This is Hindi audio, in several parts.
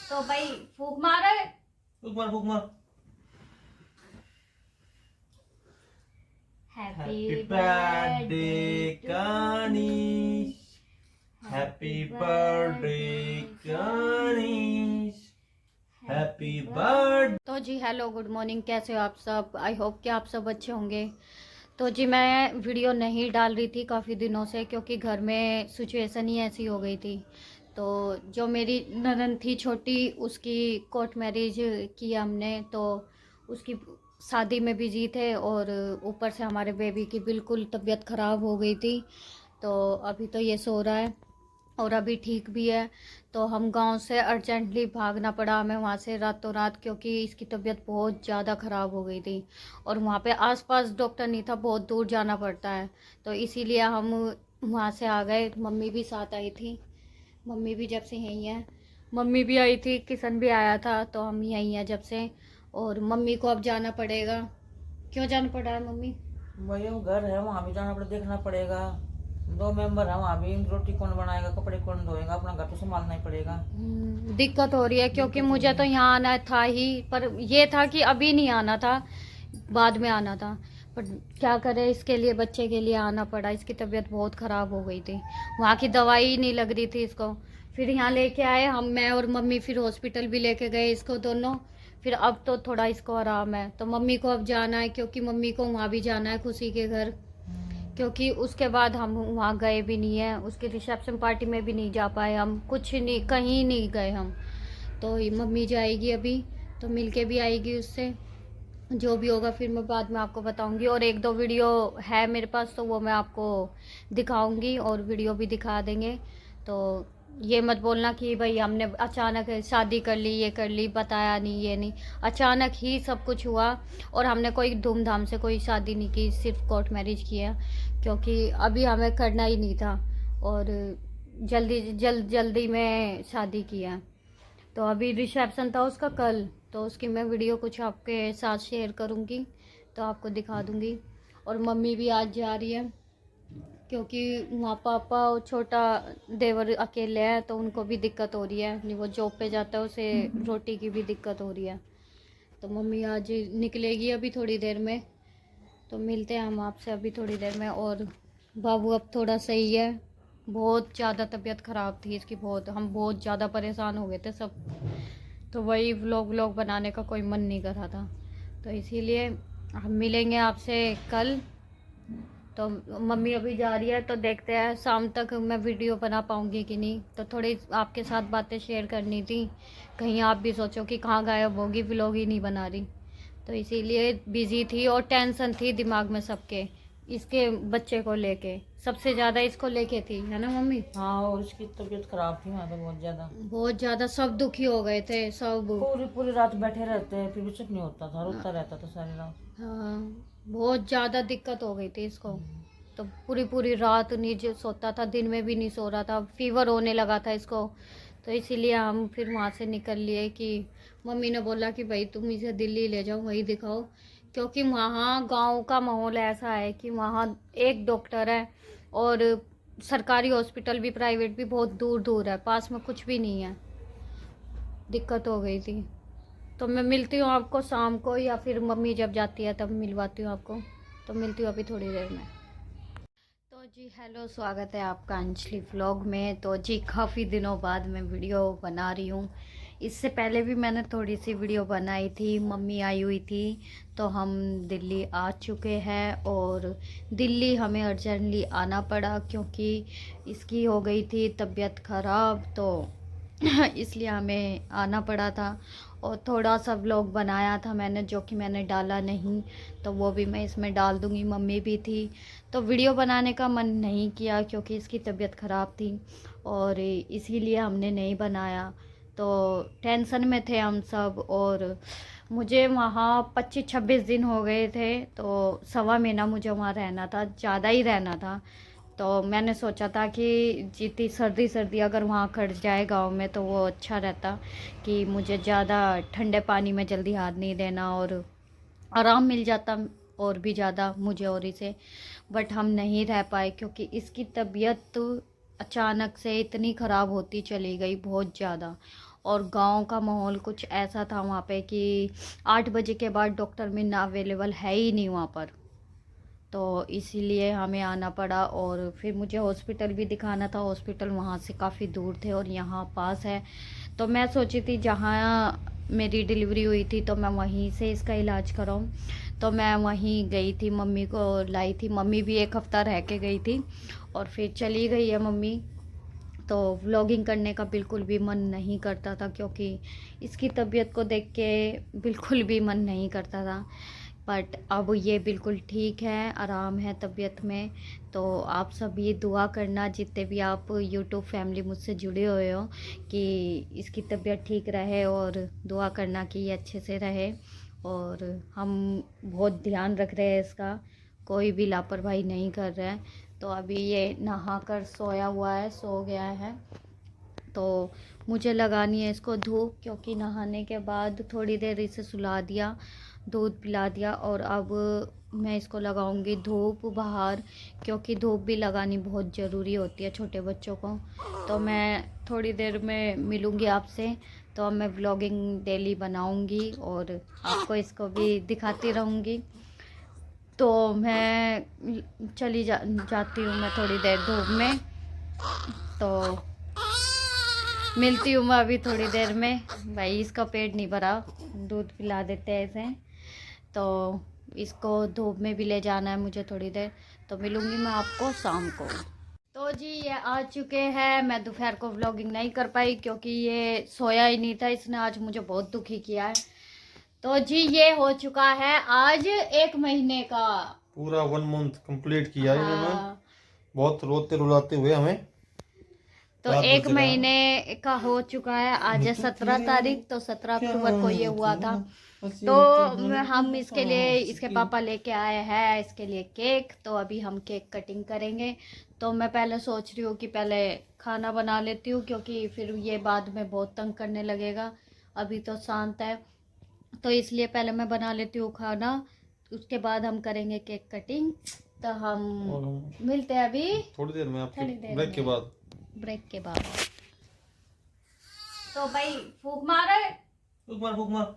तो भाई फूक मारे। फूक मार फूक मार। Happy happy birthday birthday Kanish. Happy birthday Kanish. Happy birthday. तो जी हेलो गुड मॉर्निंग, कैसे हो आप सब? आई होप कि आप सब अच्छे होंगे। तो जी मैं वीडियो नहीं डाल रही थी काफ़ी दिनों से, क्योंकि घर में सिचुएशन ही ऐसी हो गई थी। तो जो मेरी ननद थी छोटी, उसकी कोर्ट मैरिज की हमने, तो उसकी शादी में बिजी थे, और ऊपर से हमारे बेबी की बिल्कुल तबीयत ख़राब हो गई थी। तो अभी तो ये सो रहा है और अभी ठीक भी है। तो हम गांव से अर्जेंटली भागना पड़ा हमें वहाँ से रातों रात, क्योंकि इसकी तबीयत बहुत ज़्यादा ख़राब हो गई थी और वहाँ पे आसपास डॉक्टर नहीं था, बहुत दूर जाना पड़ता है। तो इसीलिए हम वहाँ से आ गए। मम्मी भी साथ आई थी, मम्मी भी जब से यहीं है। मम्मी भी आई थी, किशन भी आया था, तो हम यहीं हैं जब से। और मम्मी को अब जाना पड़ेगा। क्यों जाना पड़ा है मम्मी? भाई वो घर है, वहाँ भी जाना पड़ेगा, देखना पड़ेगा। दो मेंबर है वहाँ भी, रोटी कौन बनाएगा, कपड़े कौन धोएगा, अपना घर तो संभालना ही पड़ेगा। दिक्कत हो रही है, क्योंकि दिक्कत हो मुझे रही तो है। यहाँ आना था ही, पर ये था कि अभी नहीं आना था, बाद में आना था। पर क्या करें, इसके लिए, बच्चे के लिए आना पड़ा। इसकी तबीयत बहुत ख़राब हो गई थी, वहाँ की दवाई नहीं लग रही थी इसको। फिर यहाँ लेके आए हम, मैं और मम्मी, फिर हॉस्पिटल भी लेके गए इसको दोनों। फिर अब तो थोड़ा इसको आराम है। तो मम्मी को अब जाना है, क्योंकि मम्मी को वहाँ भी जाना है, खुशी के घर। क्योंकि उसके बाद हम वहाँ गए भी नहीं है, उसकी रिसेप्शन पार्टी में भी नहीं जा पाए हम, कुछ नहीं, कहीं नहीं गए हम। तो ये मम्मी जाएगी अभी, तो मिलके भी आएगी उससे। जो भी होगा फिर मैं बाद में आपको बताऊंगी, और एक दो वीडियो है मेरे पास, तो वो मैं आपको दिखाऊंगी, और वीडियो भी दिखा देंगे। तो ये मत बोलना कि भाई हमने अचानक शादी कर ली, ये कर ली, बताया नहीं, ये नहीं। अचानक ही सब कुछ हुआ, और हमने कोई धूमधाम से कोई शादी नहीं की, सिर्फ कोर्ट मैरिज किया, क्योंकि अभी हमें करना ही नहीं था, और जल्दी में शादी किया। तो अभी रिसेप्शन था उसका कल, तो उसकी मैं वीडियो कुछ आपके साथ शेयर करूँगी, तो आपको दिखा दूँगी। और मम्मी भी आज जा रही है, क्योंकि वहाँ पापा और छोटा देवर अकेले हैं, तो उनको भी दिक्कत हो रही है। नहीं, वो जॉब पे जाता है, उसे रोटी की भी दिक्कत हो रही है। तो मम्मी आज निकलेगी अभी थोड़ी देर में, तो मिलते हैं हम आपसे अभी थोड़ी देर में। और बाबू अब थोड़ा सही है, बहुत ज़्यादा तबीयत ख़राब थी इसकी, बहुत, हम बहुत ज़्यादा परेशान हो गए थे सब। तो वही व्लॉग बनाने का कोई मन नहीं कर रहा था, तो इसीलिए हम मिलेंगे आपसे कल। तो मम्मी अभी जा रही है, तो देखते हैं शाम तक मैं वीडियो बना पाऊँगी कि नहीं। तो थोड़ी आपके साथ बातें शेयर करनी थी, कहीं आप भी सोचो कि कहाँ गायब होगी, व्लॉग ही नहीं बना रही। तो इसीलिए बिज़ी थी, और टेंशन थी दिमाग में सबके, इसके बच्चे को लेके, सबसे ज़्यादा इसको लेके थी, है ना मम्मी? हाँ, और उसकी तबीयत खराब थी वहाँ तो बहुत ज्यादा। बहुत ज़्यादा सब दुखी हो गए थे सब। पूरी पूरी रात बैठे रहते हैं, फिर भी चुप नहीं होता था, रोता रहता था सारी रात। हाँ, बहुत ज़्यादा दिक्कत हो गई थी इसको। तो पूरी पूरी रात नीचे सोता था, दिन में भी नहीं सो रहा था, फीवर होने लगा था इसको। तो इसीलिए हम फिर वहाँ से निकल लिए, कि मम्मी ने बोला कि भाई तुम इसे दिल्ली ले जाओ, वहीं दिखाओ, क्योंकि वहाँ गांव का माहौल ऐसा है कि वहाँ एक डॉक्टर है, और सरकारी हॉस्पिटल भी, प्राइवेट भी बहुत दूर दूर है, पास में कुछ भी नहीं है। दिक्कत हो गई थी। तो मैं मिलती हूँ आपको शाम को, या फिर मम्मी जब जाती है तब मिलवाती हूँ आपको। तो मिलती हूँ अभी थोड़ी देर में। तो जी हेलो, स्वागत है आपका अंजलि व्लॉग में। तो जी काफ़ी दिनों बाद मैं वीडियो बना रही हूँ। इससे पहले भी मैंने थोड़ी सी वीडियो बनाई थी, मम्मी आई हुई थी, तो हम दिल्ली आ चुके हैं। और दिल्ली हमें अर्जेंटली आना पड़ा, क्योंकि इसकी हो गई थी तबीयत ख़राब, तो इसलिए हमें आना पड़ा था। और थोड़ा सा व्लॉग बनाया था मैंने, जो कि मैंने डाला नहीं, तो वो भी मैं इसमें डाल दूँगी। मम्मी भी थी, तो वीडियो बनाने का मन नहीं किया, क्योंकि इसकी तबीयत ख़राब थी, और इसीलिए हमने नहीं बनाया। तो टेंशन में थे हम सब, और मुझे वहाँ 25-26 दिन हो गए थे, तो सवा महीना मुझे वहाँ रहना था, ज़्यादा ही रहना था। तो मैंने सोचा था कि जितनी सर्दी सर्दी अगर वहाँ कट जाए गांव में, तो वो अच्छा रहता, कि मुझे ज़्यादा ठंडे पानी में जल्दी हाथ नहीं देना, और आराम मिल जाता और भी ज़्यादा मुझे और इसे। बट हम नहीं रह पाए, क्योंकि इसकी तबीयत अचानक से इतनी ख़राब होती चली गई, बहुत ज़्यादा। और गांव का माहौल कुछ ऐसा था वहाँ पे कि 8 बजे के बाद डॉक्टर मिलना अवेलेबल है ही नहीं वहाँ पर, तो इसीलिए हमें आना पड़ा। और फिर मुझे हॉस्पिटल भी दिखाना था, हॉस्पिटल वहाँ से काफ़ी दूर थे और यहाँ पास है। तो मैं सोची थी जहाँ मेरी डिलीवरी हुई थी तो मैं वहीं से इसका इलाज कराऊँ, तो मैं वहीं गई थी, मम्मी को लाई थी। मम्मी भी 1 हफ़्ता रह के गई थी और फिर चली गई है मम्मी। तो व्लॉगिंग करने का बिल्कुल भी मन नहीं करता था क्योंकि इसकी तबीयत को देख के बिल्कुल भी मन नहीं करता था। बट अब ये बिल्कुल ठीक है, आराम है तबीयत में। तो आप सब ये दुआ करना, जितने भी आप यूट्यूब फैमिली मुझसे जुड़े हुए हो, कि इसकी तबीयत ठीक रहे और दुआ करना कि ये अच्छे से रहे। और हम बहुत ध्यान रख रहे हैं इसका, कोई भी लापरवाही नहीं कर रहे हैं। तो अभी ये नहा कर सोया हुआ है, सो गया है। तो मुझे लगानी है इसको धूप, क्योंकि नहाने के बाद थोड़ी देर इसे सुला दिया, दूध पिला दिया, और अब मैं इसको लगाऊंगी धूप बाहर, क्योंकि धूप भी लगानी बहुत ज़रूरी होती है छोटे बच्चों को। तो मैं थोड़ी देर में मिलूँगी आपसे। तो अब मैं व्लॉगिंग डेली बनाऊंगी और आपको इसको भी दिखाती रहूँगी। तो मैं जाती हूँ मैं थोड़ी देर धूप में, तो मिलती हूँ मैं अभी थोड़ी देर में। भाई इसका पेट नहीं भरा, दूध पिला देते हैं इसे। तो इसको धूप में भी ले जाना है मुझे थोड़ी देर, तो मिलूँगी मैं आपको शाम को। तो जी ये आ चुके हैं। मैं दोपहर को व्लॉगिंग नहीं कर पाई क्योंकि ये सोया ही नहीं था, इसने आज मुझे बहुत दुखी किया है। तो जी ये हो चुका है आज 1 महीने का, पूरा 1 मंथ कंप्लीट किया इन्होंने। हाँ। बहुत रोते रुलाते हुए हमें तो रात भर 1 जगाया। महीने का हो चुका है, आज है 17 तारीख, तो 17 अक्टूबर को ये हुआ था। तो हम इसके लिए, इसके पापा लेके आए हैं इसके लिए केक। तो अभी हम केक कटिंग करेंगे। तो मैं पहले सोच रही हूँ कि पहले खाना बना लेती हूँ, क्योंकि फिर ये बाद में बहुत तंग करने लगेगा। अभी तो शांत है, तो इसलिए पहले मैं बना लेती हूँ खाना, उसके बाद हम करेंगे केक कटिंग। तो हम और हम मिलते हैं अभी थोड़ी देर में आपके थोड़ी देर ब्रेक के में, बाद। ब्रेक के बाद। तो भाई फूक मारे, फूक मार फूक मार।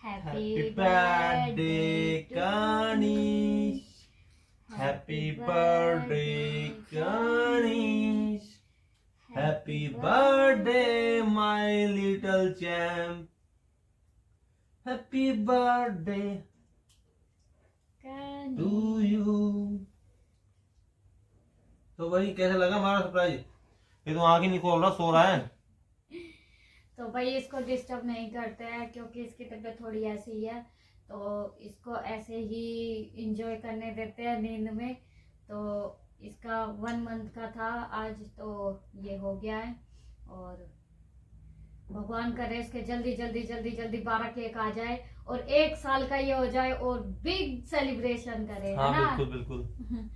Happy birthday Kanish, happy birthday Kanish, happy birthday my little champ, happy birthday to you. तो भाई कैसा लगा हमारा सरप्राइज? ये तो आंख ही नहीं खोल रहा, सो रहा है। तो भाई इसको डिस्टर्ब नहीं करते हैं क्योंकि इसकी तबीयत थोड़ी ऐसी ही है, तो इसको ऐसे ही इंजॉय करने देते हैं नींद में। तो इसका 1 मंथ का था आज, तो ये हो गया है। और भगवान करे इसके जल्दी जल्दी जल्दी जल्दी 12 केक आ जाए और 1 साल का ये हो जाए और बिग सेलिब्रेशन करे, हाँ, है ना? बिल्कुल बिल्कुल।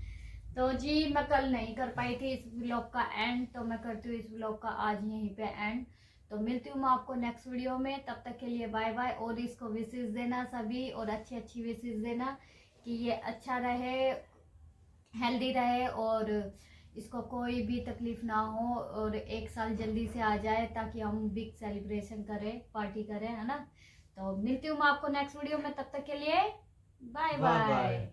तो जी मैं कल नहीं कर पाई थी इस व्लॉग का एंड, तो मैं करती हूँ इस व्लॉग का आज यहीं पे एंड। तो मिलती हूँ मैं आपको नेक्स्ट वीडियो में, तब तक के लिए बाय बाय। और इसको विशेष देना सभी, और अच्छी अच्छी विशेष देना कि ये अच्छा रहे, हेल्दी रहे, और इसको कोई भी तकलीफ ना हो, और 1 साल जल्दी से आ जाए ताकि हम बिग सेलिब्रेशन करें, पार्टी करें, है ना? तो मिलती हूँ मैं आपको नेक्स्ट वीडियो में, तब तक के लिए बाय बाय।